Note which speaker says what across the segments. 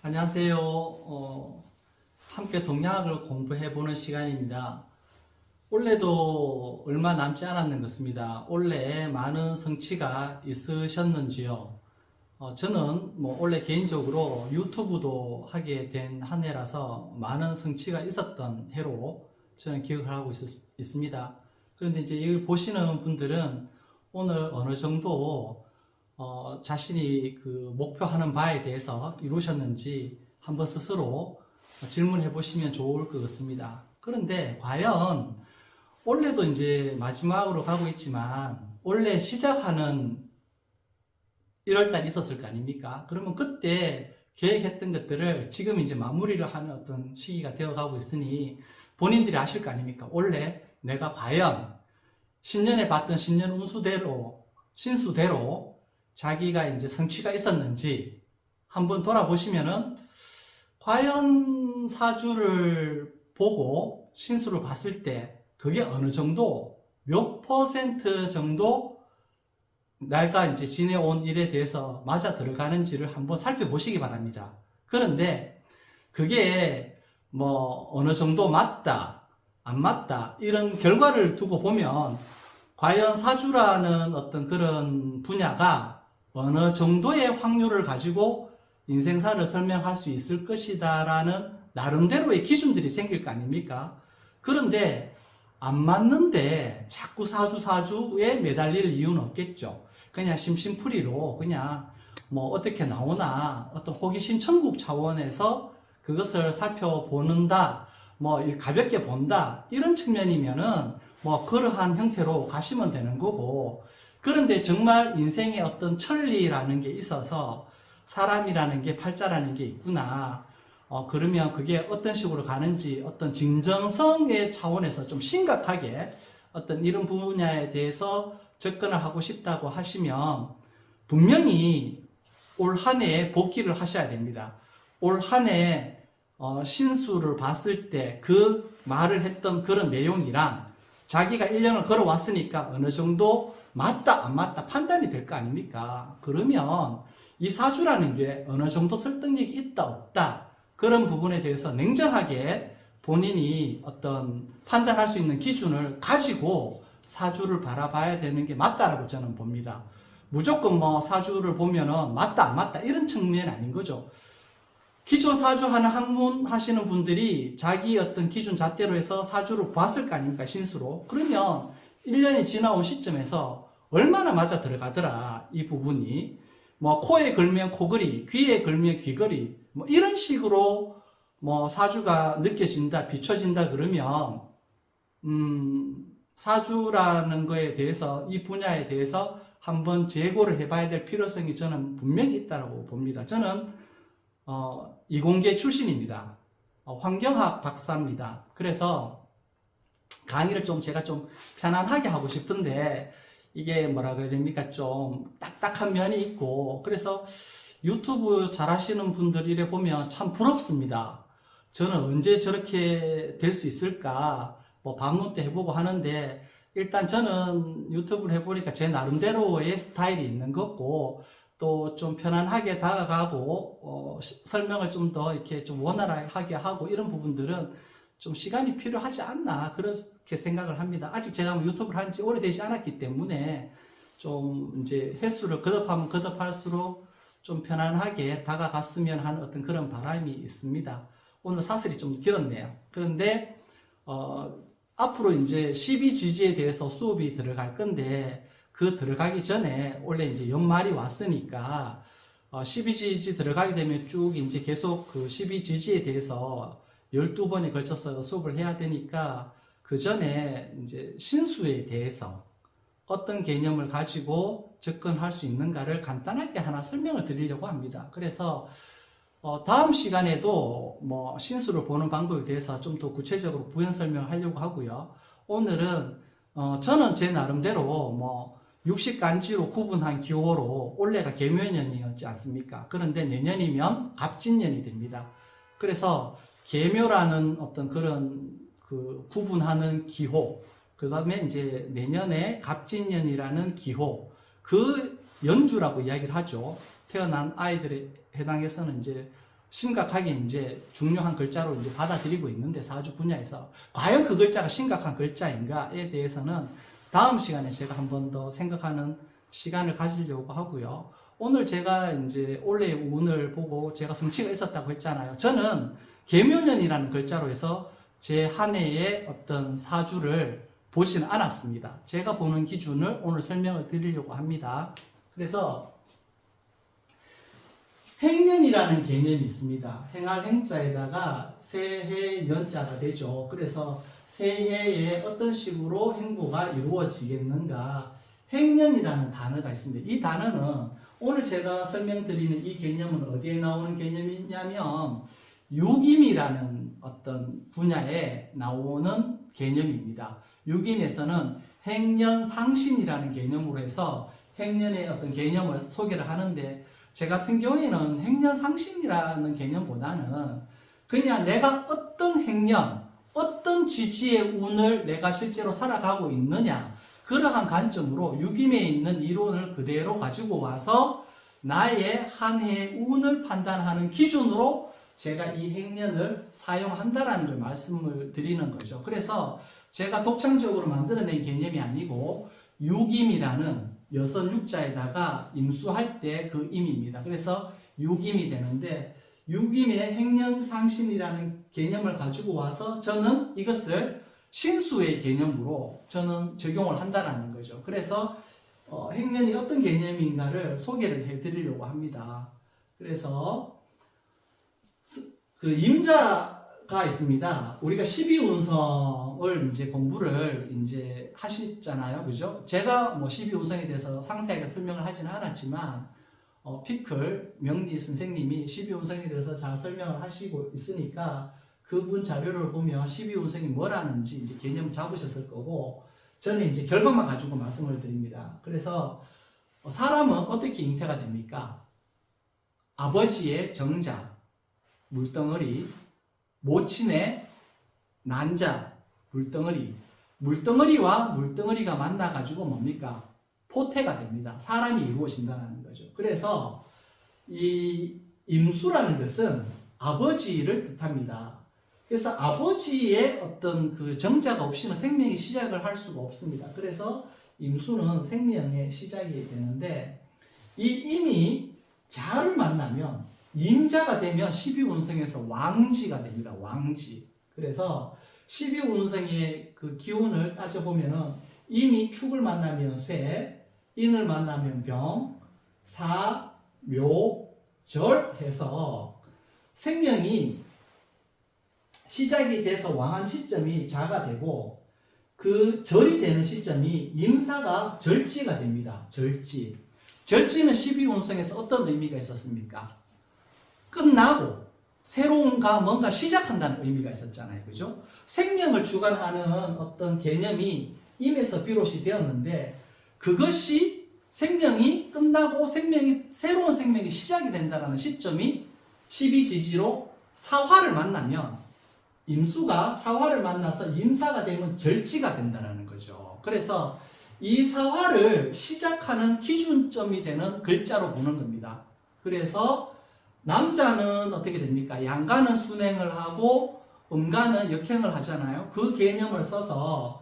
Speaker 1: 안녕하세요. 함께 동양학을 공부해보는 시간입니다. 올해도 얼마 남지 않았는 것입니다. 올해 많은 성취가 있으셨는지요? 저는 올해 개인적으로 유튜브도 하게 된 한 해라서 많은 성취가 있었던 해로 저는 기억을 하고 있습니다. 그런데 이제 이걸 보시는 분들은 오늘 어느 정도 자신이 그 목표하는 바에 대해서 이루셨는지 한번 스스로 질문해 보시면 좋을 것 같습니다. 그런데 과연 올해도 이제 마지막으로 가고 있지만 올해 시작하는 1월달 있었을 거 아닙니까? 그러면 그때 계획했던 것들을 지금 이제 마무리를 하는 어떤 시기가 되어 가고 있으니 본인들이 아실 거 아닙니까? 올해 내가 과연 신년에 봤던 신년 운수대로 신수대로 자기가 이제 성취가 있었는지 한번 돌아보시면은 과연 사주를 보고 신수를 봤을 때 그게 어느 정도 몇 퍼센트 정도 내가 이제 지내온 일에 대해서 맞아 들어가는지를 한번 살펴보시기 바랍니다. 그런데 그게 어느 정도 맞다, 안 맞다 이런 결과를 두고 보면 과연 사주라는 어떤 그런 분야가 어느 정도의 확률을 가지고 인생사를 설명할 수 있을 것이다 라는 나름대로의 기준들이 생길 거 아닙니까? 그런데 안 맞는데 자꾸 사주에 매달릴 이유는 없겠죠. 그냥 심심풀이로 그냥 어떻게 나오나 어떤 호기심 천국 차원에서 그것을 살펴보는다, 가볍게 본다 이런 측면이면은 그러한 형태로 가시면 되는 거고, 그런데 정말 인생의 어떤 천리라는 게 있어서 사람이라는 게 팔자라는 게 있구나. 그러면 그게 어떤 식으로 가는지 어떤 진정성의 차원에서 좀 심각하게 어떤 이런 분야에 대해서 접근을 하고 싶다고 하시면 분명히 올 한 해에 복기를 하셔야 됩니다. 올 한 해 신수를 봤을 때 그 말을 했던 그런 내용이랑 자기가 1년을 걸어왔으니까 어느 정도 맞다 안 맞다 판단이 될 거 아닙니까? 그러면 이 사주라는 게 어느 정도 설득력이 있다 없다 그런 부분에 대해서 냉정하게 본인이 어떤 판단할 수 있는 기준을 가지고 사주를 바라봐야 되는 게 맞다라고 저는 봅니다. 무조건 사주를 보면은 맞다 안 맞다 이런 측면이 아닌 거죠. 기존 사주하는 학문 하시는 분들이 자기 어떤 기준 잣대로 해서 사주를 봤을 거 아닙니까? 신수로. 그러면 1년이 지나온 시점에서 얼마나 맞아 들어가더라 이 부분이. 코에 걸면 코걸이, 귀에 걸면 귀걸이 이런 식으로 사주가 느껴진다 비춰진다 그러면 사주라는 거에 대해서 이 분야에 대해서 한번 재고를 해봐야 될 필요성이 저는 분명히 있다고 봅니다. 저는 이공계 출신입니다. 환경학 박사입니다. 그래서 강의를 제가 좀 편안하게 하고 싶은데 이게 뭐라 그래야 됩니까? 좀 딱딱한 면이 있고, 그래서 유튜브 잘 하시는 분들 이래 보면 참 부럽습니다. 저는 언제 저렇게 될 수 있을까? 방문 때 해보고 하는데, 일단 저는 유튜브를 해보니까 제 나름대로의 스타일이 있는 거고, 또 좀 편안하게 다가가고, 설명을 좀 더 이렇게 좀 원활하게 하고, 이런 부분들은 좀 시간이 필요하지 않나, 그렇게 생각을 합니다. 아직 제가 유튜브를 한 지 오래되지 않았기 때문에, 좀 이제 횟수를 거듭하면 거듭할수록 좀 편안하게 다가갔으면 하는 어떤 그런 바람이 있습니다. 오늘 사설이 좀 길었네요. 그런데, 앞으로 이제 12지지에 대해서 수업이 들어갈 건데, 그 들어가기 전에 원래 이제 연말이 왔으니까 12지지 들어가게 되면 쭉 이제 계속 그 12지지에 대해서 12번에 걸쳐서 수업을 해야 되니까 그 전에 이제 신수에 대해서 어떤 개념을 가지고 접근할 수 있는가를 간단하게 하나 설명을 드리려고 합니다. 그래서 다음 시간에도 신수를 보는 방법에 대해서 좀 더 구체적으로 부연 설명을 하려고 하고요. 오늘은 저는 제 나름대로 육식간지로 구분한 기호로 올해가 계묘년이었지 않습니까? 그런데 내년이면 갑진년이 됩니다. 그래서 계묘라는 어떤 그런 그 구분하는 기호, 그 다음에 이제 내년에 갑진년이라는 기호, 그 연주라고 이야기를 하죠. 태어난 아이들에 해당해서는 이제 심각하게 이제 중요한 글자로 이제 받아들이고 있는데 사주 분야에서 과연 그 글자가 심각한 글자인가에 대해서는 다음 시간에 제가 한 번 더 생각하는 시간을 가지려고 하고요. 오늘 제가 이제 올해의 운을 보고 제가 성취가 있었다고 했잖아요. 저는 계묘년이라는 글자로 해서 제 한 해의 어떤 사주를 보지는 않았습니다. 제가 보는 기준을 오늘 설명을 드리려고 합니다. 그래서 행년이라는 개념이 있습니다. 행할 행자에다가 새해 년자가 되죠. 그래서 새해에 어떤 식으로 행보가 이루어지겠는가. 행년이라는 단어가 있습니다. 이 단어는 오늘 제가 설명드리는 이 개념은 어디에 나오는 개념이냐면 유김이라는 어떤 분야에 나오는 개념입니다. 유김에서는 행년상신이라는 개념으로 해서 행년의 어떤 개념을 소개를 하는데 제 같은 경우에는 행년상신이라는 개념보다는 그냥 내가 어떤 행년, 어떤 지지의 운을 내가 실제로 살아가고 있느냐 그러한 관점으로 유김에 있는 이론을 그대로 가지고 와서 나의 한 해의 운을 판단하는 기준으로 제가 이 행년을 사용한다라는 걸 말씀을 드리는 거죠. 그래서 제가 독창적으로 만들어낸 개념이 아니고 유김이라는 여섯 육자에다가 임수할 때 그 임입니다. 그래서 유김이 되는데 유김의 행년상신이라는 개념을 가지고 와서 저는 이것을 신수의 개념으로 저는 적용을 한다라는 거죠. 그래서 행년이 어떤 개념인가를 소개를 해드리려고 합니다. 그래서 그 임자가 있습니다. 우리가 12운성을 이제 공부를 이제 하시잖아요. 그죠? 제가 뭐 12운성에 대해서 상세하게 설명을 하지는 않았지만, 피클 명리 선생님이 12운성에 대해서 잘 설명을 하시고 있으니까 그분 자료를 보면 12운성이 뭐라는지 이제 개념을 잡으셨을 거고, 저는 이제 결과만 가지고 말씀을 드립니다. 그래서 사람은 어떻게 잉태가 됩니까? 아버지의 정자, 물덩어리, 모친의 난자, 물덩어리, 물덩어리와 물덩어리가 만나가지고 뭡니까? 포태가 됩니다. 사람이 이루어진다는 거죠. 그래서 이 임수라는 것은 아버지를 뜻합니다. 그래서 아버지의 어떤 그 정자가 없이는 생명이 시작을 할 수가 없습니다. 그래서 임수는 생명의 시작이 되는데 이 임이 자를 만나면 임자가 되면 12운성에서 왕지가 됩니다. 왕지. 그래서 12운성의 그 기운을 따져보면은 임이 축을 만나면 쇠, 인을 만나면 병, 사, 묘, 절 해서 생명이 시작이 돼서 왕한 시점이 자가 되고 그 절이 되는 시점이 임사가 절지가 됩니다. 절지. 절지는 12운성에서 어떤 의미가 있었습니까? 끝나고 새로운 뭔가 시작한다는 의미가 있었잖아요. 그죠? 생명을 주관하는 어떤 개념이 임에서 비롯이 되었는데 그것이 생명이 끝나고 새로운 생명이 시작이 된다는 시점이 12지지로 사화를 만나면 임수가 사화를 만나서 임사가 되면 절지가 된다는 거죠. 그래서 이 사화를 시작하는 기준점이 되는 글자로 보는 겁니다. 그래서 남자는 어떻게 됩니까? 양가는 순행을 하고 음가는 역행을 하잖아요. 그 개념을 써서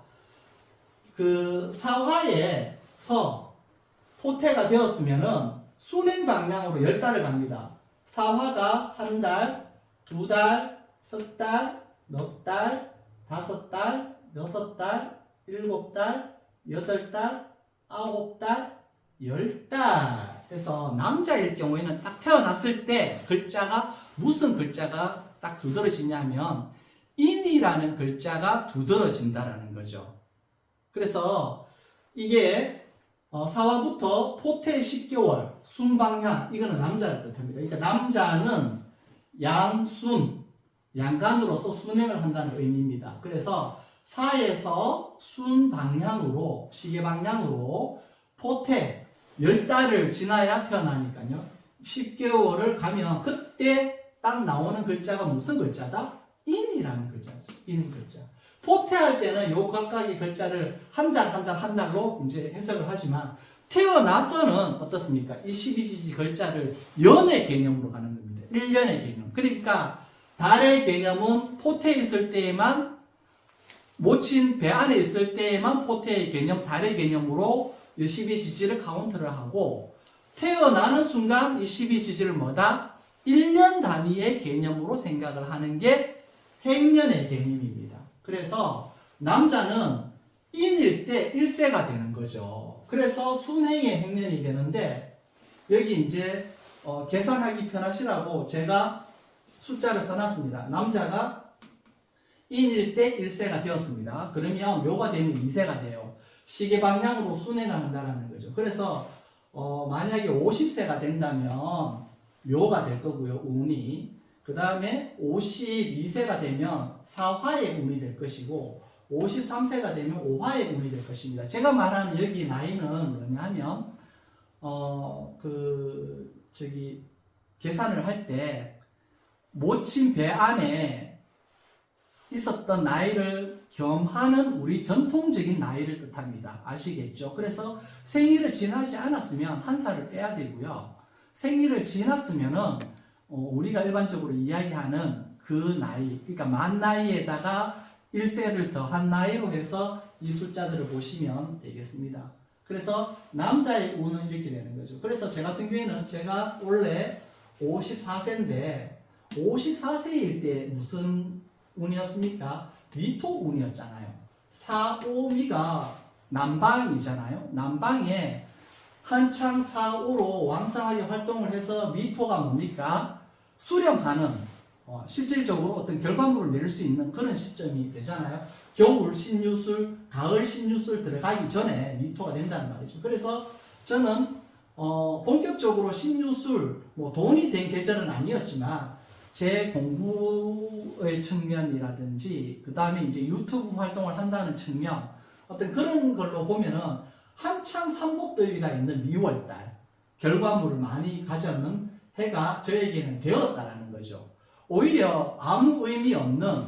Speaker 1: 그 사화에서 토태가 되었으면은 순행 방향으로 10달을 갑니다. 사화가 한 달, 두 달, 석 달, 넉 달, 다섯 달, 여섯 달, 일곱 달, 여덟 달, 아홉 달, 10달. 그래서 남자일 경우에는 딱 태어났을 때 글자가 무슨 글자가 딱 두드러지냐면 인이라는 글자가 두드러진다라는 거죠. 그래서 이게 사화부터 포태 10개월, 순방향 이거는 남자를 뜻합니다. 그러니까 남자는 양순, 양간으로서 순행을 한다는 의미입니다. 그래서 사에서 순방향으로, 시계방향으로 포태 10달을 지나야 태어나니까요. 10개월을 가면 그때 딱 나오는 글자가 무슨 글자다? 인이라는 글자죠. 인 글자. 포태할 때는 요 각각의 글자를 한 달로 이제 해석을 하지만 태어나서는 어떻습니까? 이 12지지 글자를 연의 개념으로 가는 겁니다. 1년의 개념. 그러니까 달의 개념은 포태에 있을 때에만, 모친 배 안에 있을 때에만 포태의 개념, 달의 개념으로 이 12지지를 카운트를 하고, 태어나는 순간 이 12지지를 뭐다? 1년 단위의 개념으로 생각을 하는 게 행년의 개념입니다. 그래서 남자는 인일 때 1세가 되는 거죠. 그래서 순행의 행년이 되는데, 여기 이제 계산하기 편하시라고 제가 숫자를 써놨습니다. 남자가 인일 때 1세가 되었습니다. 그러면 묘가 되면 2세가 돼요. 시계 방향으로 순행을 한다는 거죠. 그래서 만약에 50세가 된다면 묘가 될 거고요. 운이. 그 다음에 52세가 되면 사화의 운이 될 것이고, 53세가 되면 오화의 운이 될 것입니다. 제가 말하는 여기 나이는 뭐냐면 계산을 할 때 모친 배 안에 있었던 나이를 겸하는 우리 전통적인 나이를 뜻합니다. 아시겠죠? 그래서 생일을 지나지 않았으면 한 살을 빼야 되고요. 생일을 지났으면은 우리가 일반적으로 이야기하는 그 나이, 그러니까 만 나이에다가 1세를 더한 나이로 해서 이 숫자들을 보시면 되겠습니다. 그래서 남자의 운은 이렇게 되는 거죠. 그래서 제 같은 경우에는 제가 원래 54세인데 54세일 때 무슨 운이었습니까? 미토 운이었잖아요. 4, 5미가 남방이잖아요. 남방에 한창 4, 5로 왕성하게 활동을 해서 미토가 뭡니까? 수렴하는 실질적으로 어떤 결과물을 낼 수 있는 그런 시점이 되잖아요. 겨울 신유술, 가을 신유술 들어가기 전에 미토가 된다는 말이죠. 그래서 저는 본격적으로 신유술, 돈이 된 계절은 아니었지만 제 공부의 측면이라든지 그 다음에 이제 유튜브 활동을 한다는 측면, 어떤 그런 걸로 보면은 한창 삼복더위가 있는 2월달 결과물을 많이 가져오는 해가 저에게는 되었다라는 거죠. 오히려 아무 의미 없는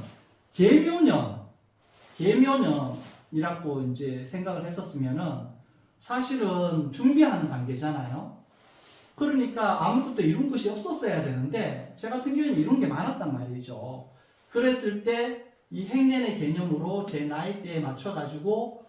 Speaker 1: 계묘년이라고 이제 생각을 했었으면은 사실은 준비하는 단계잖아요. 그러니까 아무것도 이룬 것이 없었어야 되는데 제 같은 경우에는 이룬 게 많았단 말이죠. 그랬을 때 이 행년의 개념으로 제 나이대에 맞춰가지고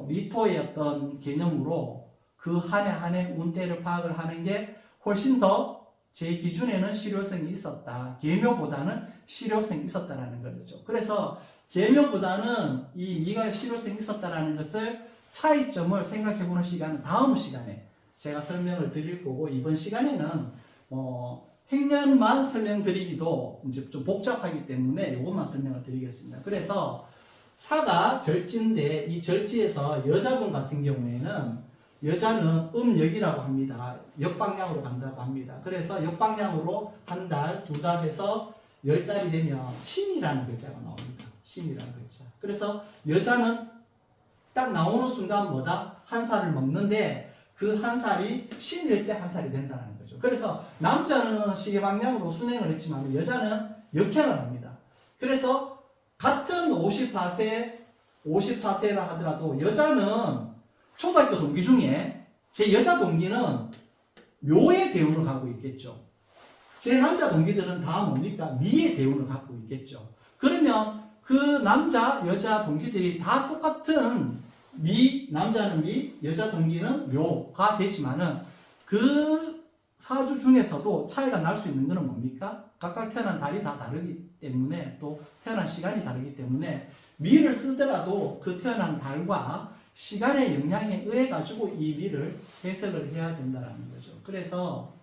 Speaker 1: 미토의 어떤 개념으로 그 한 해 한 해 운대를 파악을 하는 게 훨씬 더 제 기준에는 실효성이 있었다. 계묘보다는 실효성이 있었다라는 거죠. 그래서 계묘보다는 이 미가 실효성이 있었다라는 것을 차이점을 생각해보는 시간은 다음 시간에 제가 설명을 드릴 거고, 이번 시간에는 행년만 설명드리기도 이제 좀 복잡하기 때문에 이것만 설명을 드리겠습니다. 그래서 사가 절지인데 이 절지에서 여자분 같은 경우에는 여자는 음역이라고 합니다. 역방향으로 간다고 합니다. 그래서 역방향으로 한 달, 두 달 해서 10달이 되면 신이라는 글자가 나옵니다. 신이라는 글자. 그래서 여자는 딱 나오는 순간 뭐다? 한 살을 먹는데 그 한 살이 신일 때 한 살이 된다는 거죠. 그래서 남자는 시계 방향으로 순행을 했지만 여자는 역행을 합니다. 그래서 같은 54세라 하더라도 여자는 초등학교 동기 중에 제 여자 동기는 묘의 대운을 갖고 있겠죠. 제 남자 동기들은 다 뭡니까? 미의 대운을 갖고 있겠죠. 그러면 그 남자, 여자 동기들이 다 똑같은 남자는 미, 여자 동기는 묘가 되지만은 그 사주 중에서도 차이가 날 수 있는 것은 뭡니까? 각각 태어난 달이 다 다르기 때문에, 또 태어난 시간이 다르기 때문에 미를 쓰더라도 그 태어난 달과 시간의 영향에 의해 가지고 이 미를 해석을 해야 된다는 거죠. 그래서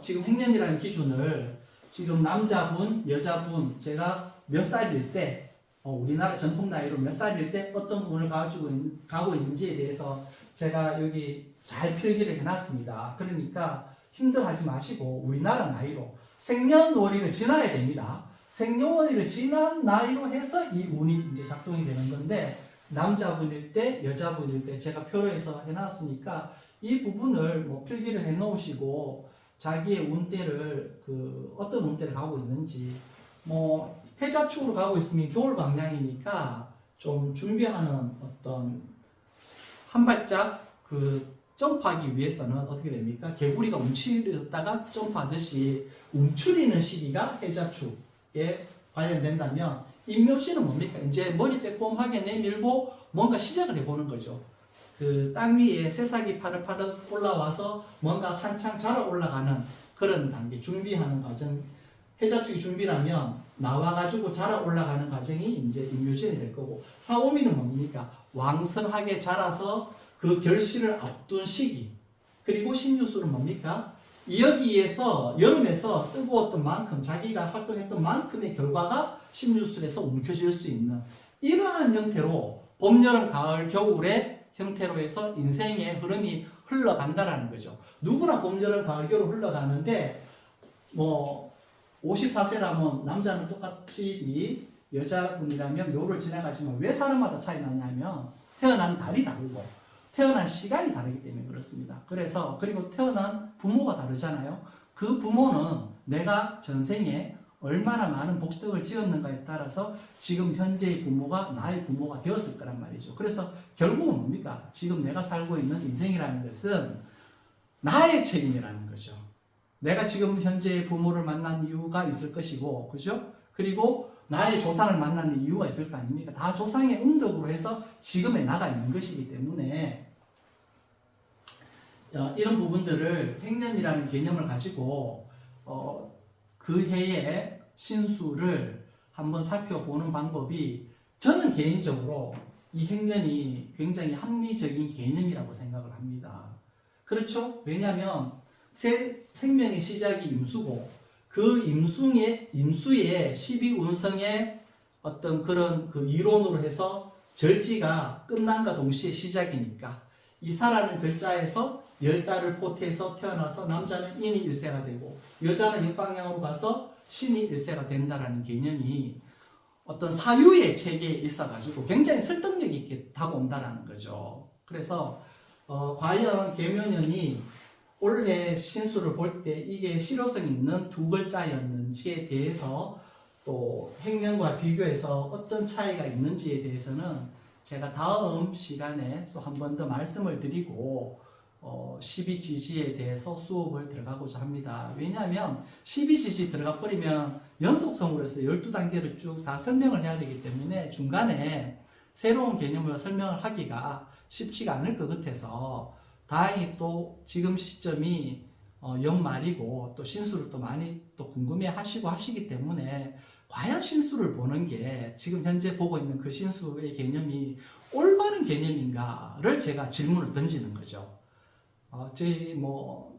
Speaker 1: 지금 행년이라는 기준을 지금 남자분, 여자분 제가 몇 살일 때 우리나라 전통 나이로 몇 살일 때 어떤 운을 가고 있는지에 대해서 제가 여기 잘 필기를 해놨습니다. 그러니까 힘들어하지 마시고 우리나라 나이로 생년월일을 지나야 됩니다. 생년월일을 지난 나이로 해서 이 운이 이제 작동이 되는 건데, 남자분일 때, 여자분일 때 제가 표로해서 해놨으니까 이 부분을 필기를 해놓으시고 자기의 운대를 어떤 운대를 가고 있는지, 해자축으로 가고 있으면 겨울 방향이니까 좀 준비하는 어떤 한 발짝 점프하기 위해서는 어떻게 됩니까? 개구리가 움츠렸다가 점프하듯이 움츠리는 시기가 해자축에 관련된다면 임묘시는 뭡니까? 이제 머리 빼꼼하게 내밀고 뭔가 시작을 해보는 거죠. 그 땅 위에 새싹이 파릇파릇 올라와서 뭔가 한창 자라 올라가는 그런 단계, 준비하는 과정. 해자축이 준비라면 나와가지고 자라 올라가는 과정이 이제 임묘진이 될 거고, 사오미는 뭡니까? 왕성하게 자라서 그 결실을 앞둔 시기. 그리고 신유술은 뭡니까? 여기에서 여름에서 뜨거웠던 만큼 자기가 활동했던 만큼의 결과가 신유술에서 움켜질 수 있는 이러한 형태로 봄, 여름, 가을, 겨울의 형태로 해서 인생의 흐름이 흘러간다라는 거죠. 누구나 봄, 여름, 가을, 겨울 흘러가는데 뭐 54세라면 남자는 똑같이 여자분이라면 묘를 지나가지만 왜 사람마다 차이 나냐면 태어난 달이 다르고 태어난 시간이 다르기 때문에 그렇습니다. 그래서 그리고 태어난 부모가 다르잖아요. 그 부모는 내가 전생에 얼마나 많은 복덕을 지었는가에 따라서 지금 현재의 부모가 나의 부모가 되었을 거란 말이죠. 그래서 결국은 뭡니까? 지금 내가 살고 있는 인생이라는 것은 나의 책임이라는 거죠. 내가 지금 현재 부모를 만난 이유가 있을 것이고, 그죠? 그리고 나의 조상을 만나는 이유가 있을 거 아닙니까? 다 조상의 응덕으로 해서 지금의 나가 있는 것이기 때문에 이런 부분들을 행년이라는 개념을 가지고 그 해의 신수를 한번 살펴보는 방법이 저는 개인적으로 이 행년이 굉장히 합리적인 개념이라고 생각을 합니다. 그렇죠? 왜냐하면 생명의 시작이 임수고 그 임수의 12운성의 어떤 그런 그 이론으로 해서 절지가 끝난과 동시에 시작이니까 이사라는 글자에서 열달을 포태해서 태어나서 남자는 인이 일세가 되고 여자는 역방향으로 가서 신이 일세가 된다라는 개념이 어떤 사유의 체계에 있어가지고 굉장히 설득력 있게 다가온다라는 거죠. 그래서 과연 계묘년이 올해 신수를 볼 때 이게 실효성이 있는 두 글자였는지에 대해서 또 행년과 비교해서 어떤 차이가 있는지에 대해서는 제가 다음 시간에 또 한 번 더 말씀을 드리고 12지지에 대해서 수업을 들어가고자 합니다. 왜냐하면 12지지 들어가 버리면 연속성으로 해서 12단계를 쭉 다 설명을 해야 되기 때문에 중간에 새로운 개념을 설명을 하기가 쉽지가 않을 것 같아서 다행히 또 지금 시점이 연말이고 또 신수를 또 많이 또 궁금해 하시고 하시기 때문에 과연 신수를 보는 게 지금 현재 보고 있는 그 신수의 개념이 올바른 개념인가를 제가 질문을 던지는 거죠.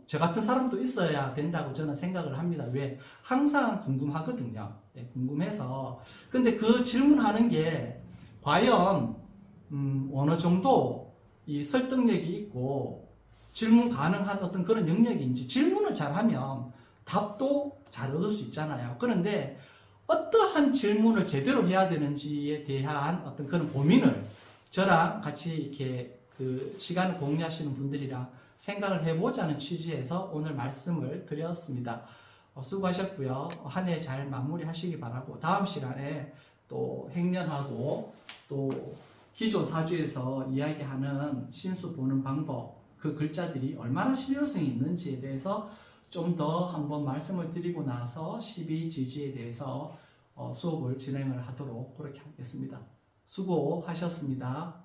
Speaker 1: 저 같은 사람도 있어야 된다고 저는 생각을 합니다. 왜? 항상 궁금하거든요. 네, 궁금해서. 근데 그 질문하는 게 과연 어느 정도 이 설득력이 있고 질문 가능한 어떤 그런 영역인지, 질문을 잘하면 답도 잘 얻을 수 있잖아요. 그런데 어떠한 질문을 제대로 해야 되는지에 대한 어떤 그런 고민을 저랑 같이 이렇게 그 시간을 공유하시는 분들이랑 생각을 해보자는 취지에서 오늘 말씀을 드렸습니다. 수고하셨고요. 한 해 잘 마무리하시기 바라고 다음 시간에 또 행년하고 또 기존 사주에서 이야기하는 신수 보는 방법, 그 글자들이 얼마나 실효성이 있는지에 대해서 좀 더 한번 말씀을 드리고 나서 12지지에 대해서 수업을 진행을 하도록 그렇게 하겠습니다. 수고하셨습니다.